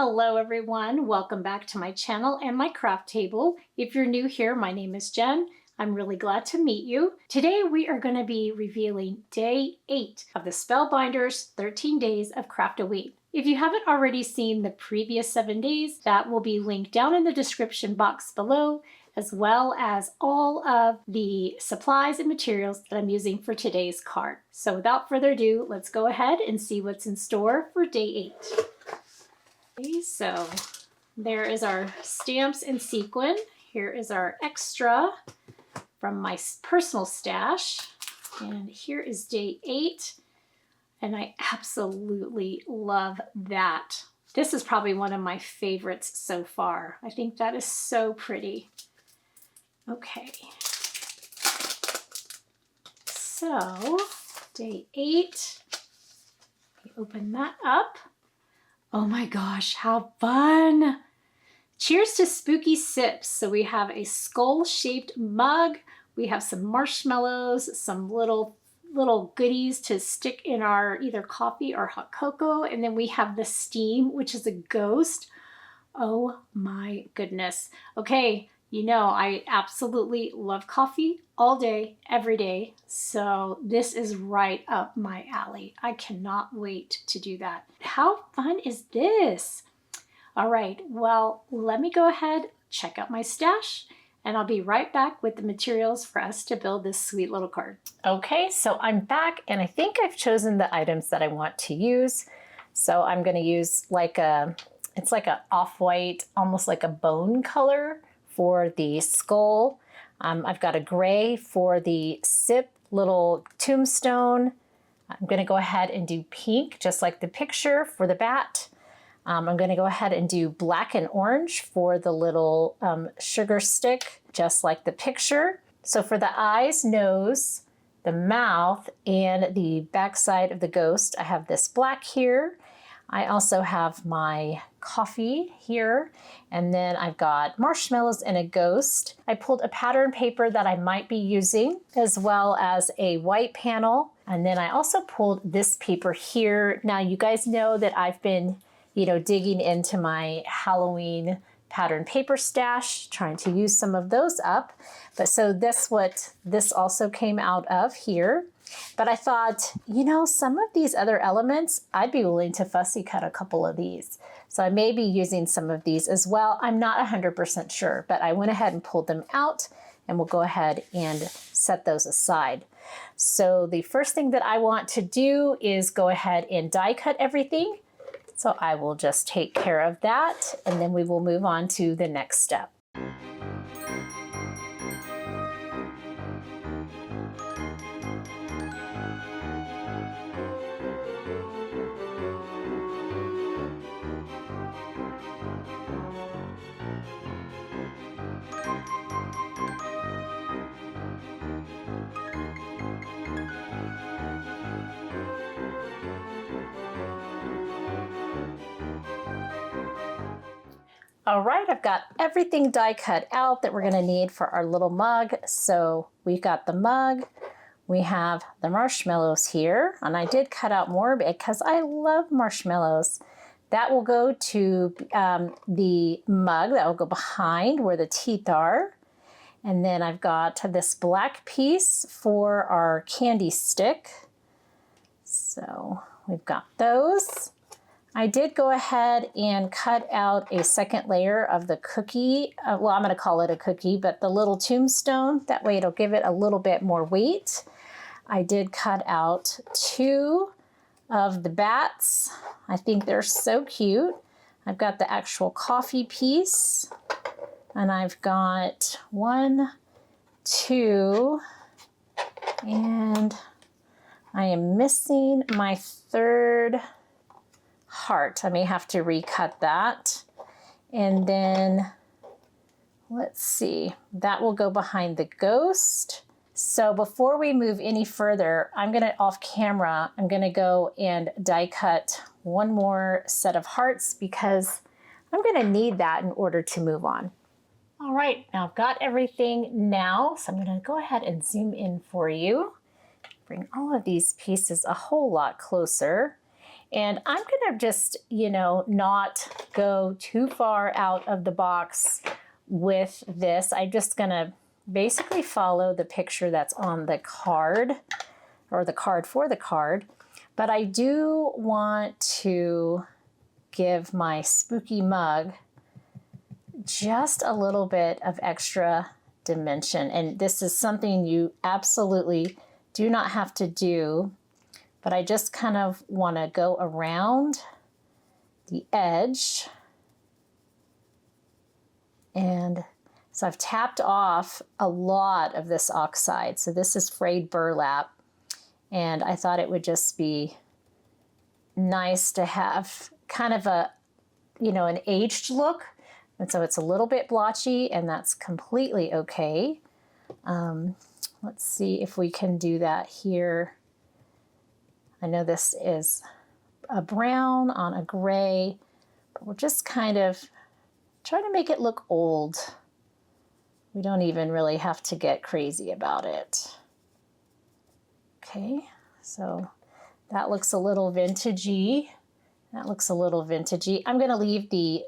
Hello everyone, welcome back to my channel and my craft table. If you're new here, my name is Jen. I'm really glad to meet you. Today we are going to be revealing day 8 of the Spellbinders 13 Days of Craftoween. If you haven't already seen the previous 7 days, that will be linked down in the description box below, as well as all of the supplies and materials that I'm using for today's card. So without further ado, let's go ahead and see what's in store for day 8. Okay, so there is our stamps and sequin. Here is our extra from my personal stash. And here is day 8. And I absolutely love that. This is probably one of my favorites so far. I think that is so pretty. Okay. So day 8, we open that up. Oh my gosh, how fun! Cheers to spooky sips. So we have a skull-shaped mug. We have some marshmallows, some little goodies to stick in our either coffee or hot cocoa. And then we have the steam, which is a ghost. Oh my goodness. Okay, you know, I absolutely love coffee all day, every day. So this is right up my alley. I cannot wait to do that. How fun is this? All right, well, let me go ahead, check out my stash, and I'll be right back with the materials for us to build this sweet little card. Okay, so I'm back and I think I've chosen the items that I want to use. So I'm gonna use it's like a off-white, almost like a bone color for the skull. I've got a gray for the sip little tombstone. I'm gonna go ahead and do pink, just like the picture for the bat. I'm gonna go ahead and do black and orange for the little sugar stick, just like the picture. So for the eyes, nose, the mouth, and the backside of the ghost, I have this black here. I also have my coffee here, and then I've got marshmallows and a ghost. I pulled a pattern paper that I might be using, as well as a white panel. And then I also pulled this paper here. Now you guys know that I've been, digging into my Halloween pattern paper stash, trying to use some of those up. But so that's what this also came out of here. But I thought, some of these other elements, I'd be willing to fussy cut a couple of these. So I may be using some of these as well. I'm not 100% sure, but I went ahead and pulled them out, and we'll go ahead and set those aside. So the first thing that I want to do is go ahead and die cut everything. So I will just take care of that, and then we will move on to the next step. All right, I've got everything die cut out that we're gonna need for our little mug. So we've got the mug, we have the marshmallows here, and I did cut out more because I love marshmallows. That will go to the mug, that will go behind where the teeth are. And then I've got this black piece for our candy stick. So we've got those. I did go ahead and cut out a second layer of the cookie. Well, I'm going to call it a cookie, but the little tombstone. That way it'll give it a little bit more weight. I did cut out 2 of the bats. I think they're so cute. I've got the actual coffee piece, and I've got 1, 2, and I am missing my 3rd heart. I may have to recut that. And then let's see, that will go behind the ghost. So before we move any further, I'm off camera, I'm gonna go and die cut one more set of hearts because I'm gonna need that in order to move on. All right, now I've got everything now, so I'm gonna go ahead and zoom in for you. Bring all of these pieces a whole lot closer. And I'm gonna just, you know, not go too far out of the box with this. I'm just gonna basically follow the picture that's on the card, or the card for the card. But I do want to give my spooky mug just a little bit of extra dimension. And this is something you absolutely do not have to do, but I just kind of want to go around the edge. And so I've tapped off a lot of this oxide. So this is frayed burlap. And I thought it would just be nice to have kind of a, you know, an aged look. And so it's a little bit blotchy, and that's completely okay. Let's see if we can do that here. I know this is a brown on a gray, but we're just kind of trying to make it look old. We don't even really have to get crazy about it. Okay, so that looks a little vintagey. That looks a little vintagey. I'm gonna leave the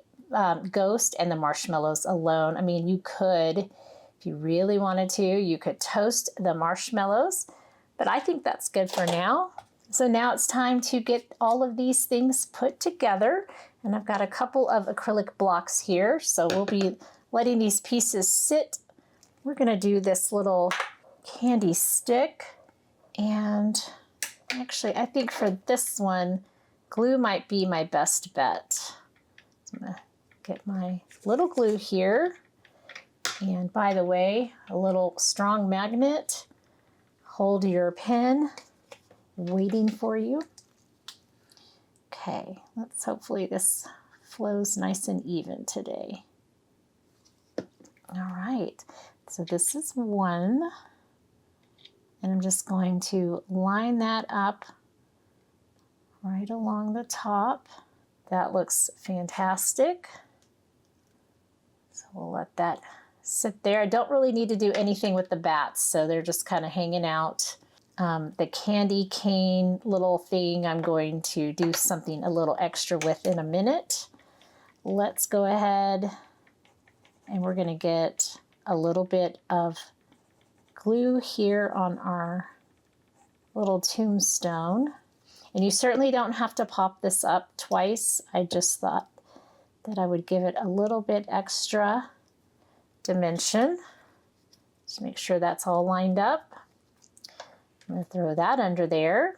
ghost and the marshmallows alone. I mean, you could, if you really wanted to, you could toast the marshmallows, but I think that's good for now. So now it's time to get all of these things put together. And I've got a couple of acrylic blocks here. So we'll be letting these pieces sit. We're gonna do this little candy stick. And actually, I think for this one, glue might be my best bet. So I'm gonna get my little glue here. And by the way, a little strong magnet. Hold your pen, waiting for you. Okay, let's hopefully this flows nice and even today. All right, so this is one. And I'm just going to line that up right along the top. That looks fantastic. So we'll let that sit there. I don't really need to do anything with the bats, so they're just kind of hanging out. The candy cane little thing, I'm going to do something a little extra with in a minute. Let's go ahead and we're gonna get a little bit of glue here on our little tombstone. And you certainly don't have to pop this up twice. I just thought that I would give it a little bit extra dimension. Just make sure that's all lined up. I'm gonna throw that under there.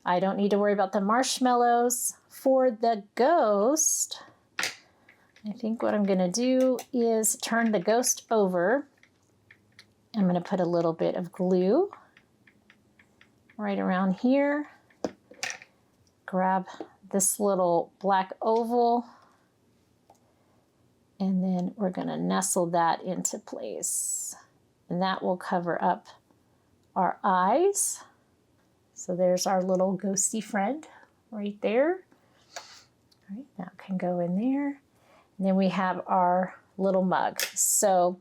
I don't need to worry about the marshmallows. For the ghost, I think what I'm gonna do is turn the ghost over. I'm going to put a little bit of glue right around here. Grab this little black oval, and then we're going to nestle that into place. And that will cover up our eyes. So there's our little ghosty friend right there. All right, that can go in there. And then we have our little mug. So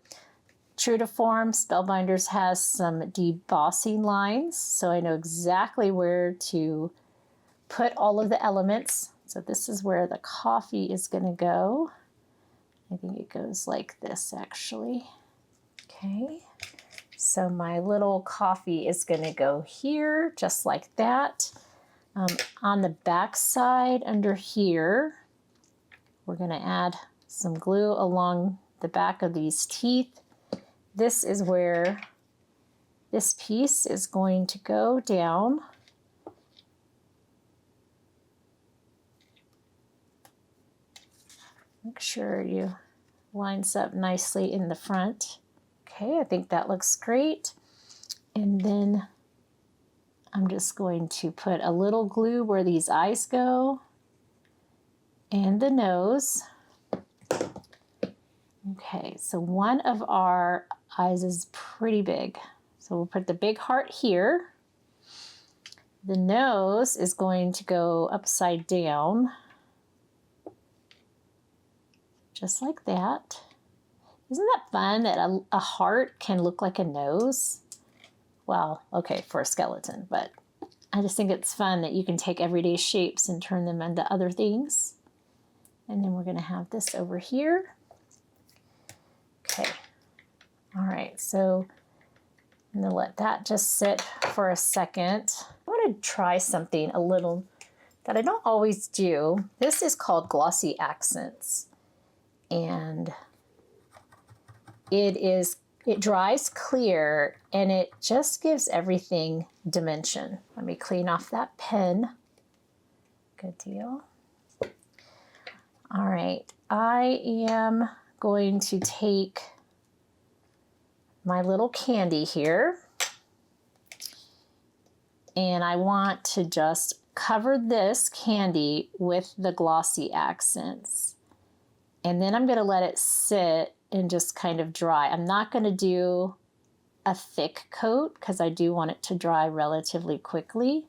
true to form, Spellbinders has some debossing lines, so I know exactly where to put all of the elements. So this is where the coffee is going to go. I think it goes like this, actually. Okay, so my little coffee is going to go here, just like that. On the back side, under here, we're going to add some glue along the back of these teeth. This is where this piece is going to go down. Make sure you lines up nicely in the front. Okay, I think that looks great. And then I'm just going to put a little glue where these eyes go and the nose. Okay, so one of our eyes is pretty big. So we'll put the big heart here. The nose is going to go upside down, just like that. Isn't that fun that a heart can look like a nose? Well, okay, for a skeleton, but I just think it's fun that you can take everyday shapes and turn them into other things. And then we're going to have this over here. Okay. All right, so I'm going to let that just sit for a second. I want to try something a little that I don't always do. This is called glossy accents. And it dries clear and it just gives everything dimension. Let me clean off that pen. Good deal. All right, I am going to take my little candy here and I want to just cover this candy with the glossy accents. And then I'm going to let it sit and just kind of dry. I'm not going to do a thick coat because I do want it to dry relatively quickly.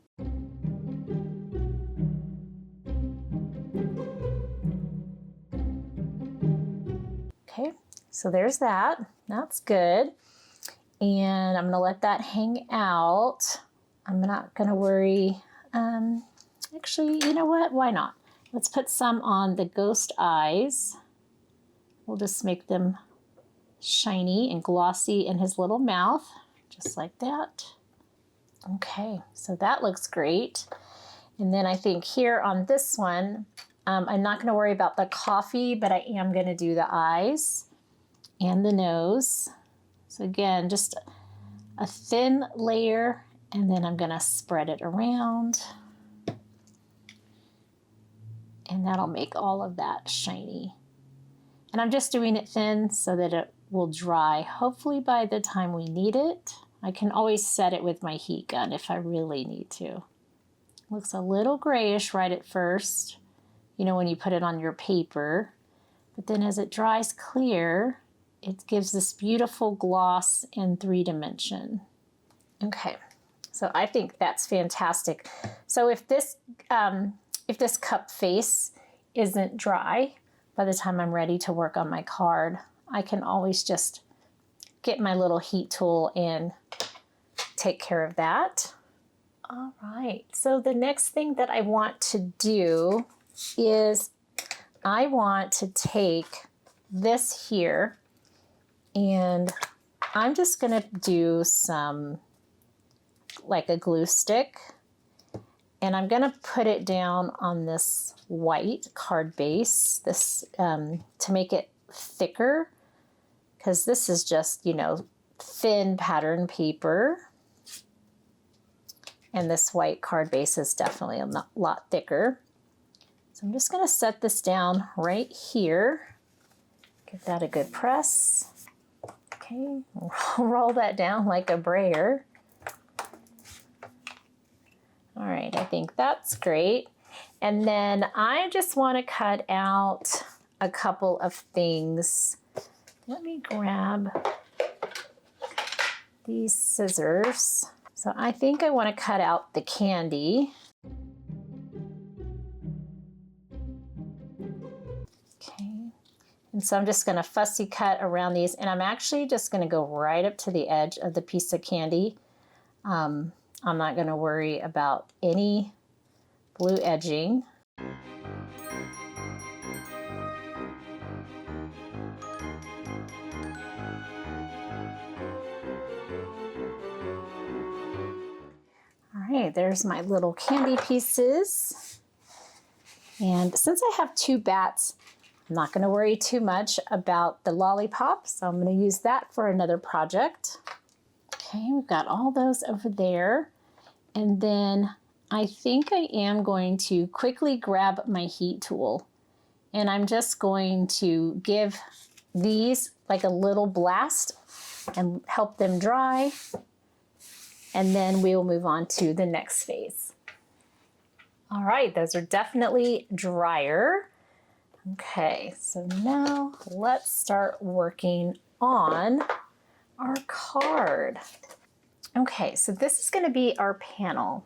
Okay, so there's that. That's good. And I'm going to let that hang out. I'm not going to worry. Actually, you know what? Why not? Let's put some on the ghost eyes. We'll just make them shiny and glossy in his little mouth, just like that. Okay, so that looks great. And then I think here on this one, I'm not going to worry about the coffee, but I am going to do the eyes and the nose. So again, just a thin layer, and then I'm going to spread it around. And that'll make all of that shiny. And I'm just doing it thin so that it will dry, hopefully by the time we need it. I can always set it with my heat gun if I really need to. Looks a little grayish right at first, you know, when you put it on your paper. But then as it dries clear, it gives this beautiful gloss in 3-dimension. Okay, so I think that's fantastic. So if this cup face isn't dry by the time I'm ready to work on my card, I can always just get my little heat tool and take care of that. All right, so the next thing that I want to do is I want to take this here and I'm just gonna do some, like a glue stick, and I'm gonna put it down on this white card base, this to make it thicker, because this is just, you know, thin pattern paper. And this white card base is definitely a lot thicker. So I'm just gonna set this down right here. Give that a good press. Okay, roll that down like a brayer. All right, I think that's great. And then I just want to cut out a couple of things. Let me grab these scissors. So I think I want to cut out the candy. Okay, and so I'm just going to fussy cut around these, and I'm actually just going to go right up to the edge of the piece of candy. I'm not going to worry about any blue edging. All right, there's my little candy pieces. And since I have 2 bats, I'm not going to worry too much about the lollipop, so I'm going to use that for another project. Okay, we've got all those over there. And then I think I am going to quickly grab my heat tool, and I'm just going to give these like a little blast and help them dry. And then we will move on to the next phase. All right, those are definitely drier. Okay, so now let's start working on our card. Okay, so this is going to be our panel.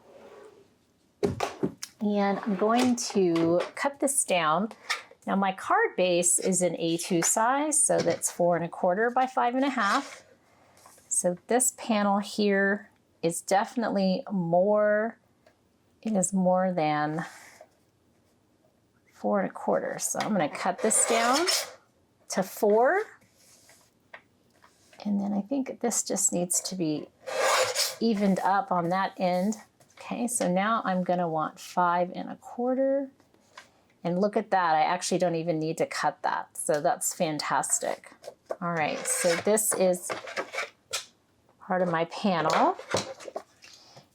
And I'm going to cut this down. Now my card base is an A2 size, so that's 4 1/4 by 5 1/2. So this panel here is definitely more is more than 4 1/4. So I'm going to cut this down to 4. And then I think this just needs to be evened up on that end. Okay, so now I'm going to want 5 1/4. And look at that, I actually don't even need to cut that. So that's fantastic. All right, so this is part of my panel.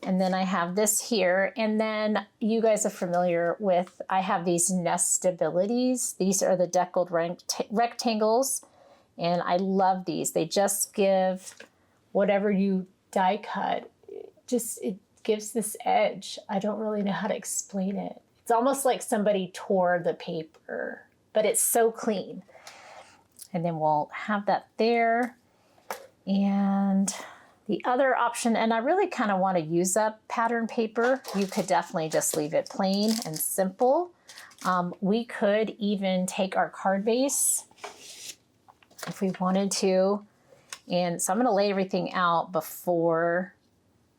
And then I have this here. And then you guys are familiar with, I have these nestabilities. These are the deckled rectangles. And I love these. They just give whatever you die cut, it gives this edge. I don't really know how to explain it. It's almost like somebody tore the paper, but it's so clean. And then we'll have that there. And the other option, and I really kind of want to use up pattern paper. You could definitely just leave it plain and simple. We could even take our card base if we wanted to. And so I'm going to lay everything out before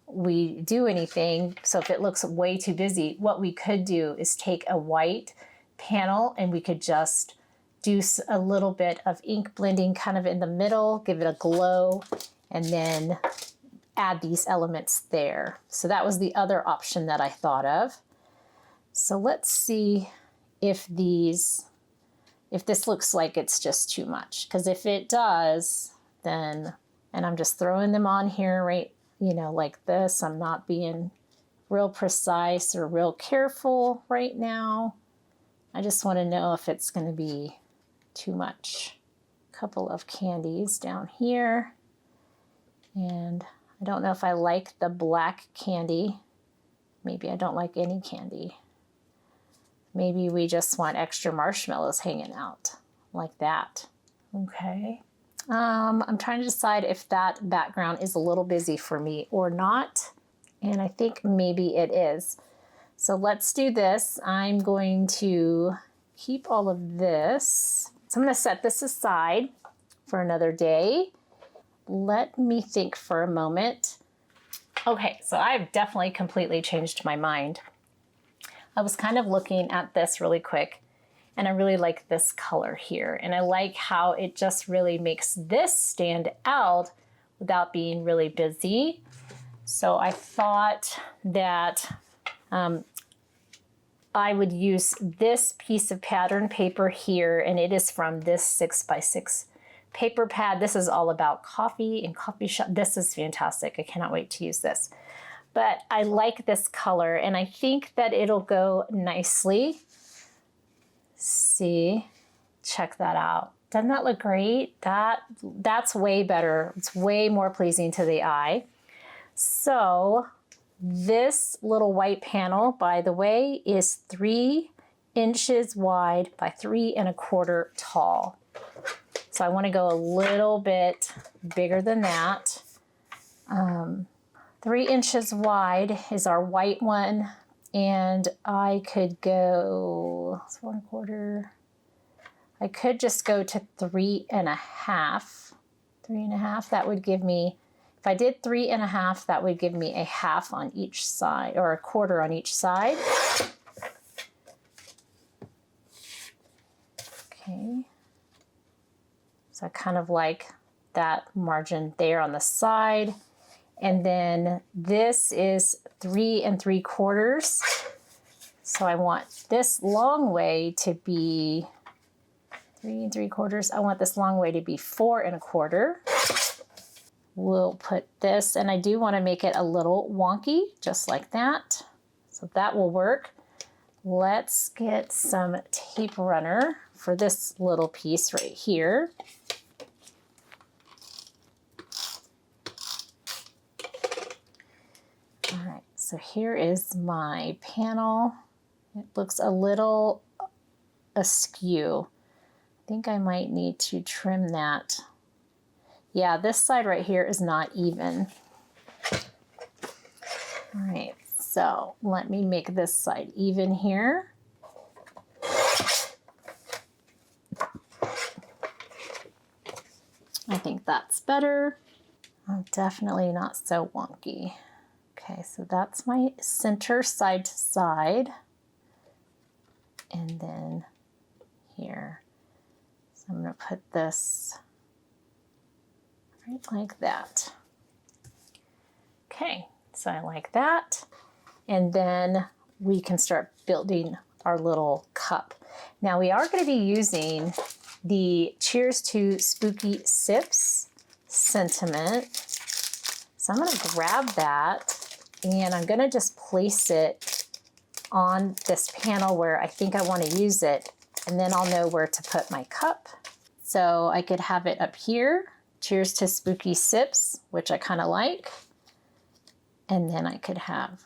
we do anything. So if it looks way too busy, what we could do is take a white panel and we could just do a little bit of ink blending kind of in the middle, give it a glow, and then add these elements there. So that was the other option that I thought of. So let's see if this looks like it's just too much. Because if it does, then, and I'm just throwing them on here, right, like this. I'm not being real precise or real careful right now. I just want to know if it's going to be too much. A couple of candies down here. And I don't know if I like the black candy. Maybe I don't like any candy. Maybe we just want extra marshmallows hanging out like that. Okay. I'm trying to decide if that background is a little busy for me or not. And I think maybe it is. So let's do this. I'm going to keep all of this. So I'm going to set this aside for another day. Let me think for a moment. Okay, so I've definitely completely changed my mind. I was kind of looking at this really quick, and I really like this color here. And I like how it just really makes this stand out without being really busy. So I thought that I would use this piece of pattern paper here, and it is from this 6x6 paper pad. This is all about coffee and coffee shop. This is fantastic. I cannot wait to use this. But I like this color, and I think that it'll go nicely. See, check that out. Doesn't that look great? That's way better. It's way more pleasing to the eye. So this little white panel, by the way, is 3 inches wide by 3 1/4 tall. So I want to go a little bit bigger than that. 3 inches wide is our white one, and I could go 4 1/4. I could just go to 3 1/2. 3 1/2. That would give me, if I did 3 1/2, that would give me a half on each side, or a quarter on each side. Okay. So I kind of like that margin there on the side. And then this is 3 3/4. So I want this long way to be 3 3/4. I want this long way to be 4 1/4. We'll put this, and I do want to make it a little wonky, just like that. So that will work. Let's get some tape runner for this little piece right here. All right, so here is my panel. It looks a little askew. I think I might need to trim that. Yeah, this side right here is not even. All right, so let me make this side even here. I think that's better. Oh, definitely not so wonky. Okay, so that's my center side to side. And then here. So I'm going to put this right like that. Okay, so I like that. And then we can start building our little cup. Now we are going to be using the Cheers to Spooky Sips sentiment. So I'm going to grab that and I'm going to just place it on this panel where I think I want to use it, and then I'll know where to put my cup. So I could have it up here, Cheers to Spooky Sips, which I kind of like. And then I could have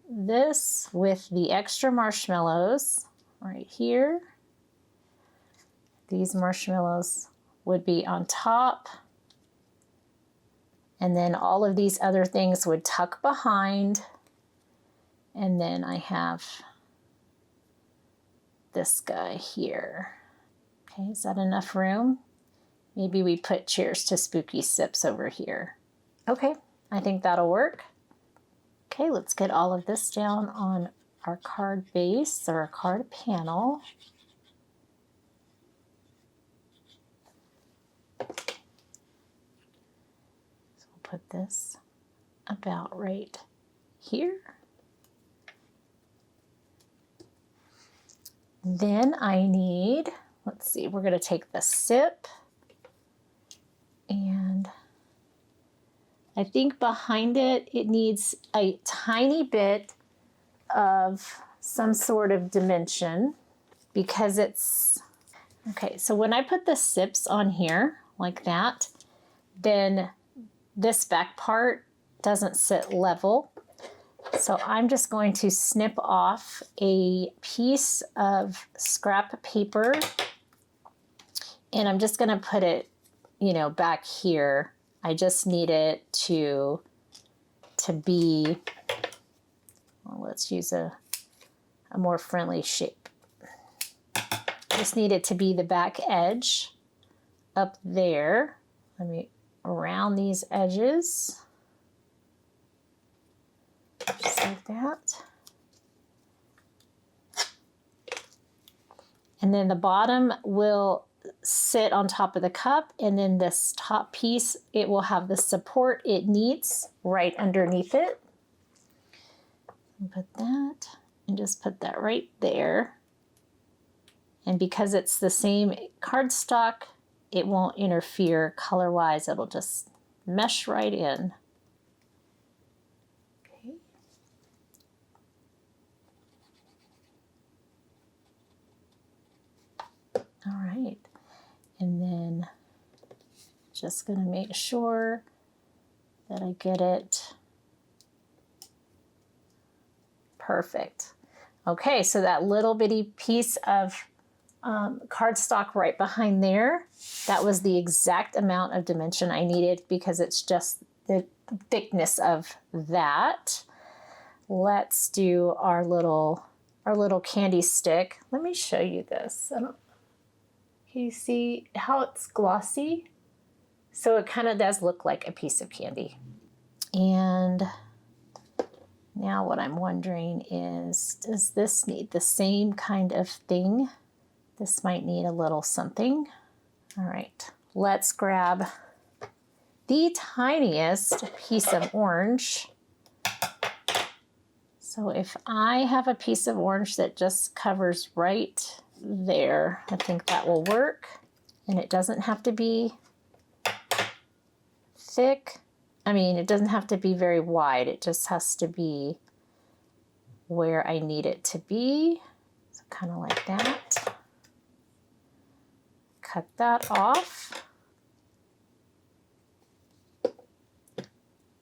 this with the extra marshmallows right here. These marshmallows would be on top. And then all of these other things would tuck behind. And then I have this guy here. Okay, is that enough room? Maybe we put Cheers to Spooky Sips over here. Okay, I think that'll work. Okay, let's get all of this down on our card base or our card panel. So we'll put this about right here. Then I need, let's see, we're going to take the sip, and I think behind it, it needs a tiny bit of some sort of dimension because it's, okay, so when I put the sips on here like that, then this back part doesn't sit level. So I'm just going to snip off a piece of scrap paper and I'm just going to put it, you know, back here. I just need it to be, well, let's use a more friendly shape. Just need it to be the back edge up there. Let me round these edges. Just like that. And then the bottom will sit on top of the cup, and then this top piece, it will have the support it needs right underneath it. And put that, and just put that right there. And because it's the same cardstock, it won't interfere color-wise. It'll just mesh right in. All right, and then just gonna make sure that I get it perfect. Okay, so that little bitty piece of cardstock right behind there, that was the exact amount of dimension I needed because it's just the thickness of that. Let's do our little candy stick. Let me show you this. Can you see how it's glossy? So it kind of does look like a piece of candy. And now what I'm wondering is, does this need the same kind of thing? This might need a little something. All right, let's grab the tiniest piece of orange. So if I have a piece of orange that just covers right there, I think that will work. And it doesn't have to be thick. I mean, it doesn't have to be very wide. It just has to be where I need it to be. So kind of like that. Cut that off.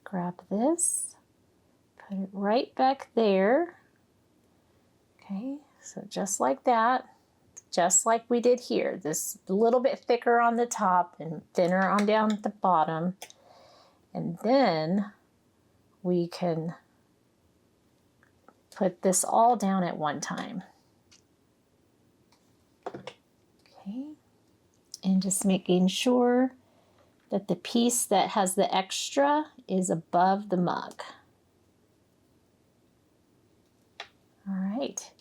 Grab this, put it right back there. Okay, so just like that. Just like we did here, this a little bit thicker on the top and thinner on down at the bottom. And then we can put this all down at one time. Okay, and just making sure that the piece that has the extra is above the mug. All right,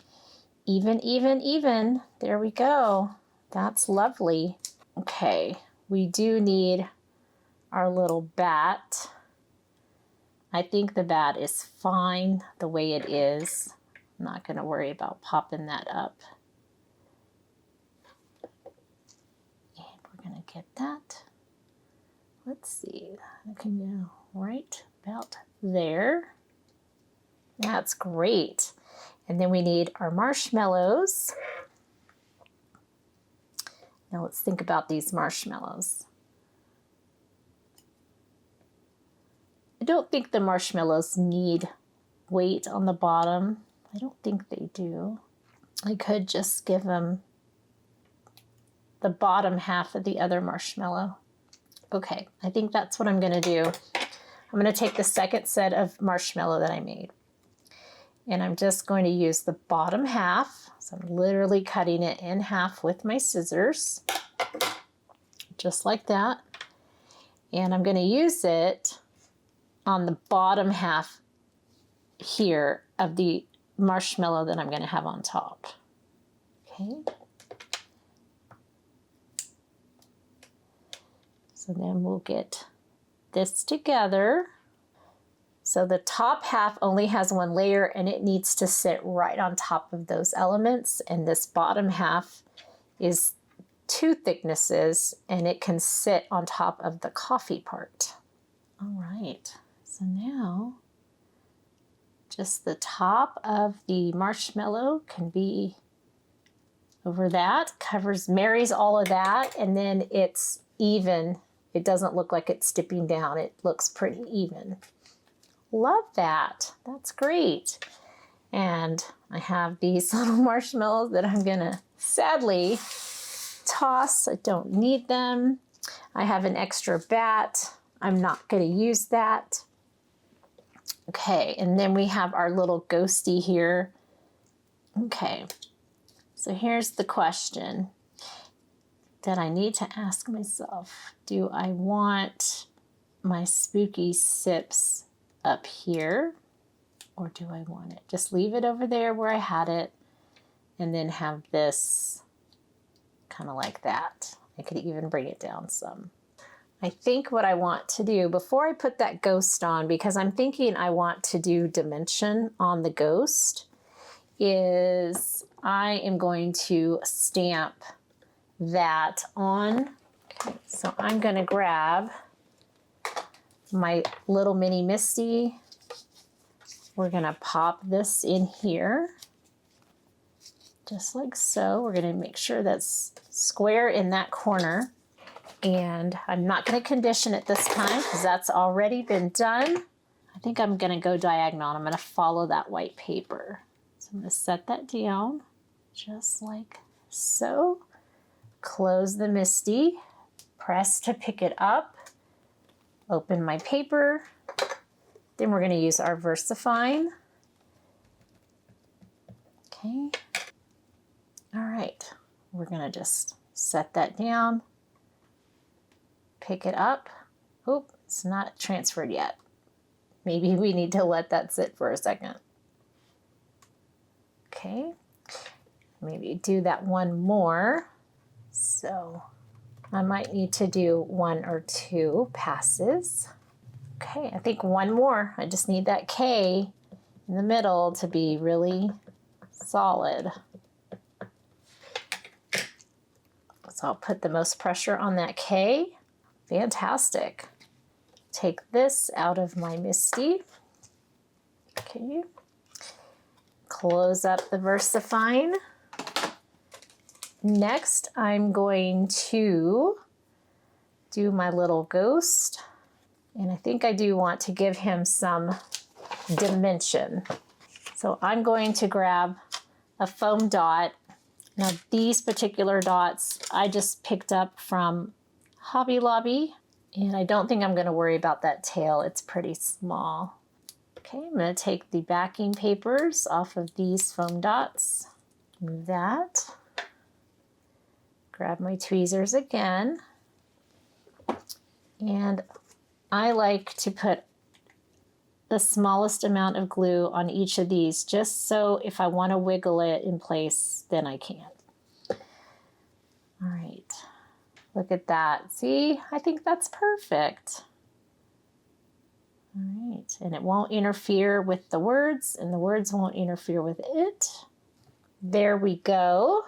even, even, even. There we go. That's lovely. Okay, we do need our little bat. I think the bat is fine the way it is. I'm not going to worry about popping that up. And we're going to get that. Let's see, I can go right about there. That's great. And then we need our marshmallows. Now let's think about these marshmallows. I don't think the marshmallows need weight on the bottom. I don't think they do. I could just give them the bottom half of the other marshmallow. Okay, I think that's what I'm gonna do. I'm gonna take the second set of marshmallow that I made, and I'm just going to use the bottom half. So I'm literally cutting it in half with my scissors, just like that. And I'm gonna use it on the bottom half here of the marshmallow that I'm gonna have on top. Okay. So then we'll get this together. So the top half only has one layer and it needs to sit right on top of those elements. And this bottom half is 2 thicknesses and it can sit on top of the coffee part. All right, so now just the top of the marshmallow can be over that, marries all of that, and then it's even. It doesn't look like it's dipping down. It looks pretty even. Love that. That's great. And I have these little marshmallows that I'm gonna sadly toss. I don't need them. I have an extra bat. I'm not gonna use that. Okay, and then we have our little ghosty here. Okay, so here's the question that I need to ask myself. Do I want my spooky sips up here, or do I want it? Just leave it over there where I had it and then have this kind of like that. I could even bring it down some. I think what I want to do before I put that ghost on, because I'm thinking I want to do dimension on the ghost, is I am going to stamp that on. Okay, so I'm going to grab my little mini Misty. We're going to pop this in here just like so. We're going to make sure that's square in that corner, and I'm not going to condition it this time because that's already been done. I think I'm going to go diagonal. I'm going to follow that white paper. So I'm going to set that down just like so. Close the Misty, press to pick it up, open my paper. Then we're going to use our VersaFine. Okay. All right. We're going to just set that down, pick it up. Oop, it's not transferred yet. Maybe we need to let that sit for a second. Okay. Maybe do that one more. So I might need to do 1 or 2 passes. Okay, I think one more. I just need that K in the middle to be really solid. So I'll put the most pressure on that K. Fantastic. Take this out of my Misty. Okay. Close up the VersaFine. Next, I'm going to do my little ghost. And I think I do want to give him some dimension. So I'm going to grab a foam dot. Now these particular dots I just picked up from Hobby Lobby, and I don't think I'm going to worry about that tail. It's pretty small. Okay, I'm going to take the backing papers off of these foam dots. Move that. Grab my tweezers again. And I like to put the smallest amount of glue on each of these, just so if I want to wiggle it in place, then I can. All right, look at that. See, I think that's perfect. All right, and it won't interfere with the words, and the words won't interfere with it. There we go.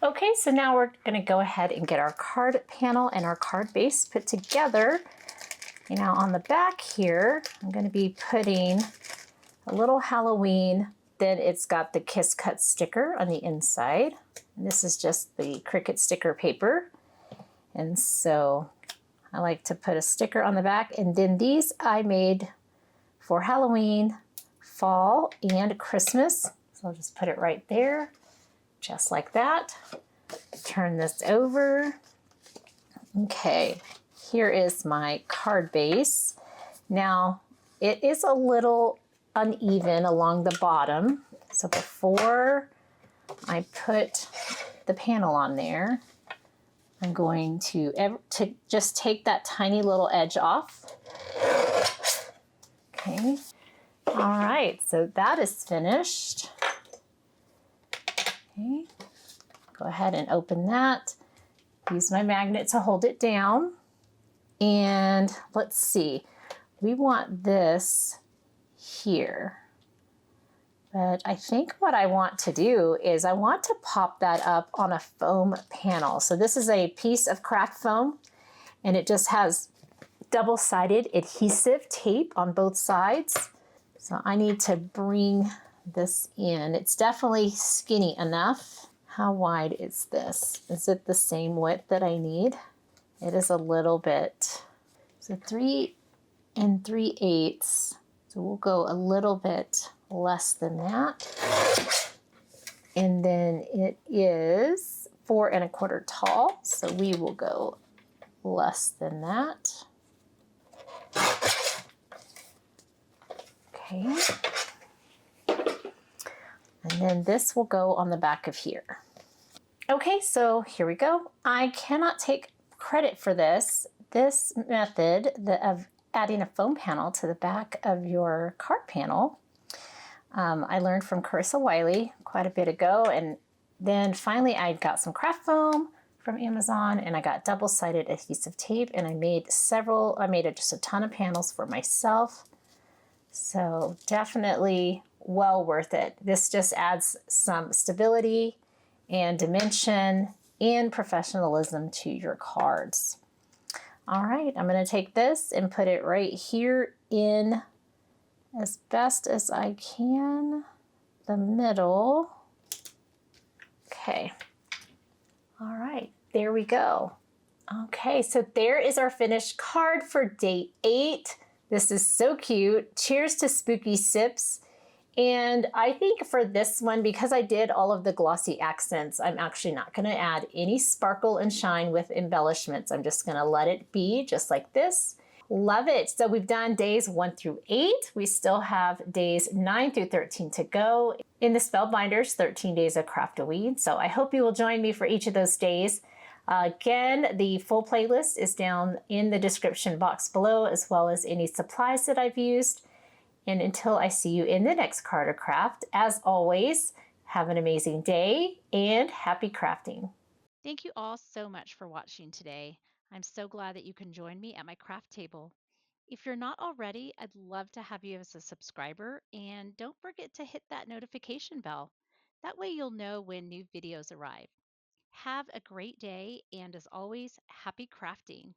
Okay, so now we're gonna go ahead and get our card panel and our card base put together. And now on the back here, I'm gonna be putting a little Halloween. Then it's got the Kiss Cut sticker on the inside. And this is just the Cricut sticker paper. And so I like to put a sticker on the back. And then these I made for Halloween, fall, and Christmas. So I'll just put it right there, just like that. Turn this over. Okay, here is my card base. Now, it is a little uneven along the bottom. So before I put the panel on there, I'm going to just take that tiny little edge off. Okay. All right, so that is finished. Okay. Go ahead and open that. Use my magnet to hold it down. And let's see, we want this here. But I think what I want to do is I want to pop that up on a foam panel. So this is a piece of craft foam, and it just has double-sided adhesive tape on both sides. So I need to bring this in. It's definitely skinny enough. How wide is this? Is it the same width that I need? It is a little bit. So 3 3/8. So we'll go a little bit less than that. And then it is 4 1/4 tall. So we will go less than that. Okay. And then this will go on the back of here. Okay, so here we go. I cannot take credit for this. This method of adding a foam panel to the back of your card panel, I learned from Carissa Wiley quite a bit ago. And then finally I got some craft foam from Amazon, and I got double-sided adhesive tape, and I made just a ton of panels for myself. So definitely well worth it. This just adds some stability and dimension and professionalism to your cards. All right, I'm going to take this and put it right here in as best as I can, the middle. Okay. All right, there we go. Okay, so there is our finished card for day 8. This is so cute. Cheers to spooky sips. And I think for this one, because I did all of the glossy accents, I'm actually not going to add any sparkle and shine with embellishments. I'm just going to let it be just like this. Love it. So we've done days 1 through 8. We still have days 9 through 13 to go in the Spellbinders 13 Days of Craftoween. So I hope you will join me for each of those days. Again, the full playlist is down in the description box below, as well as any supplies that I've used. And until I see you in the next card or craft, as always, have an amazing day and happy crafting. Thank you all so much for watching today. I'm so glad that you can join me at my craft table. If you're not already, I'd love to have you as a subscriber, and don't forget to hit that notification bell. That way you'll know when new videos arrive. Have a great day, and as always, happy crafting.